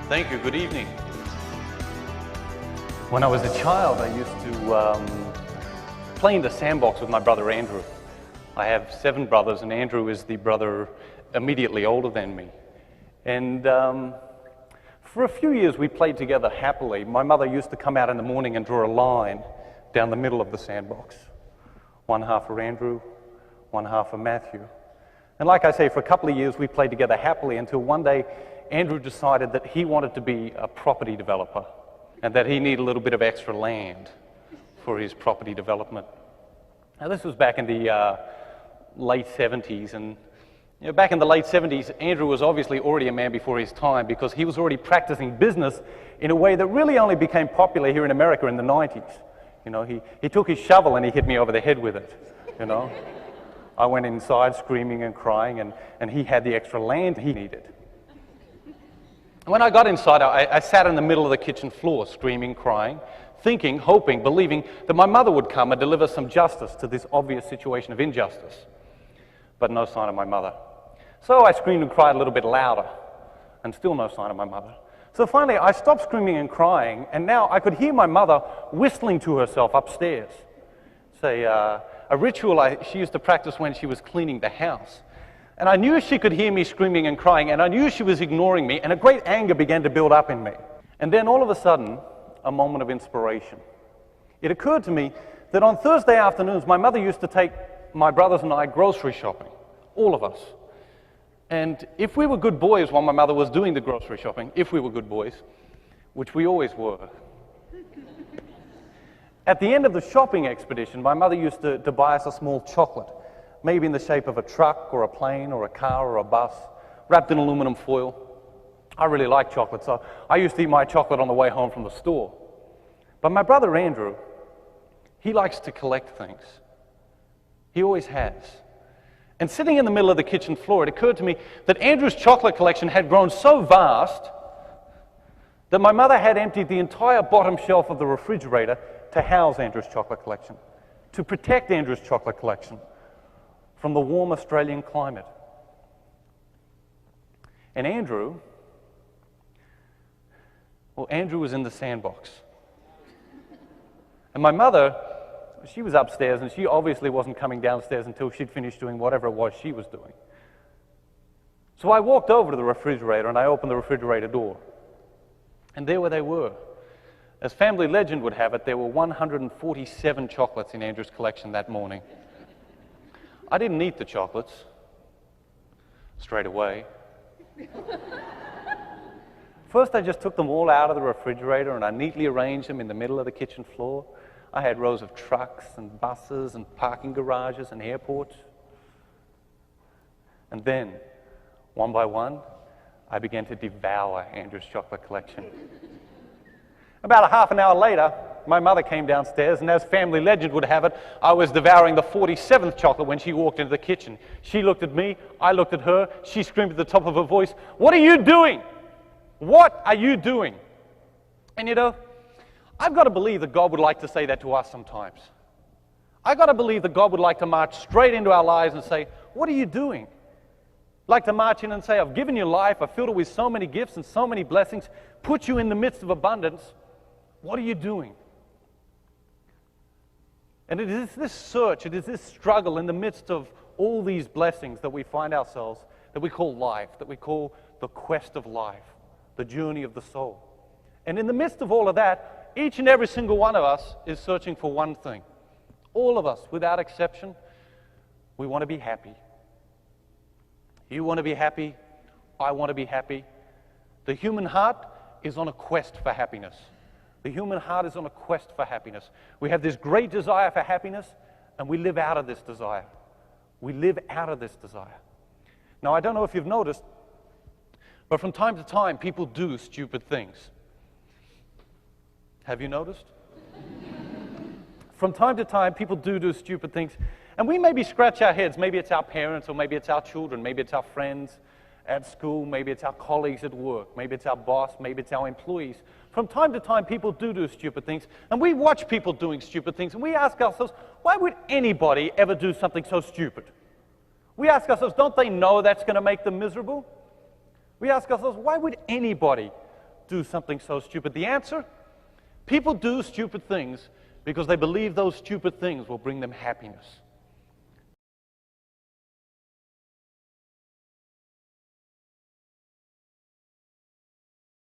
Thank you. Good evening. When I was a child, I used to play in the sandbox with my brother Andrew. I have 7 brothers, and Andrew is the brother immediately older than me. And for a few years, we played together happily. My mother used to come out in the morning and draw a line down the middle of the sandbox. One half for Andrew, one half for Matthew. And like I say, for a couple of years, we played together happily until one day, Andrew decided that he wanted to be a property developer and that he needed a little bit of extra land for his property development. Now, this was back in the late 70s, and back in the late 70s, Andrew was obviously already a man before his time because he was already practicing business in a way that really only became popular here in America in the 90s. He took his shovel and he hit me over the head with it, I went inside screaming and crying, and he had the extra land he needed. When I got inside, I sat in the middle of the kitchen floor, screaming, crying, thinking, hoping, believing that my mother would come and deliver some justice to this obvious situation of injustice. But no sign of my mother. So I screamed and cried a little bit louder, and still no sign of my mother. So finally, I stopped screaming and crying, and now I could hear my mother whistling to herself upstairs. It's a ritual she used to practice when she was cleaning the house. And I knew she could hear me screaming and crying, and I knew she was ignoring me, and a great anger began to build up in me. And then all of a sudden, a moment of inspiration. It occurred to me that on Thursday afternoons, my mother used to take my brothers and I grocery shopping, all of us. And if we were good boys while my mother was doing the grocery shopping, if we were good boys, which we always were, at the end of the shopping expedition, my mother used to buy us a small chocolate, maybe in the shape of a truck or a plane or a car or a bus, wrapped in aluminum foil. I really like chocolate, so I used to eat my chocolate on the way home from the store. But my brother Andrew, he likes to collect things. He always has. And sitting in the middle of the kitchen floor, it occurred to me that Andrew's chocolate collection had grown so vast that my mother had emptied the entire bottom shelf of the refrigerator to house Andrew's chocolate collection, to protect Andrew's chocolate collection from the warm Australian climate. And Andrew was in the sandbox. And my mother, she was upstairs, and she obviously wasn't coming downstairs until she'd finished doing whatever it was she was doing. So I walked over to the refrigerator, and I opened the refrigerator door. And there where they were. As family legend would have it, there were 147 chocolates in Andrew's collection that morning. I didn't eat the chocolates straight away. First, I just took them all out of the refrigerator and I neatly arranged them in the middle of the kitchen floor. I had rows of trucks and buses and parking garages and airports. And then, one by one, I began to devour Andrew's chocolate collection. About a half an hour later, my mother came downstairs, and as family legend would have it, I was devouring the 47th chocolate when she walked into the kitchen. She looked at me, I looked at her, she screamed at the top of her voice, "What are you doing? What are you doing?" And I've got to believe that God would like to say that to us sometimes. I've got to believe that God would like to march straight into our lives and say, "What are you doing?" Like to march in and say, "I've given you life, I've filled it with so many gifts and so many blessings, put you in the midst of abundance. What are you doing?" And it is this search, it is this struggle in the midst of all these blessings that we find ourselves, that we call life, that we call the quest of life, the journey of the soul. And in the midst of all of that, each and every single one of us is searching for one thing. All of us, without exception, we want to be happy. You want to be happy, I want to be happy. The human heart is on a quest for happiness. The human heart is on a quest for happiness. We have this great desire for happiness, and we live out of this desire. We live out of this desire. Now, I don't know if you've noticed, but from time to time, people do stupid things. Have you noticed? From time to time, people do stupid things, and we maybe scratch our heads. Maybe it's our parents, or maybe it's our children, maybe it's our friends at school, maybe it's our colleagues at work, maybe it's our boss, maybe it's our employees. From time to time, people do stupid things, and we watch people doing stupid things, and we ask ourselves, why would anybody ever do something so stupid? We ask ourselves, don't they know that's going to make them miserable? We ask ourselves, why would anybody do something so stupid? The answer? People do stupid things because they believe those stupid things will bring them happiness.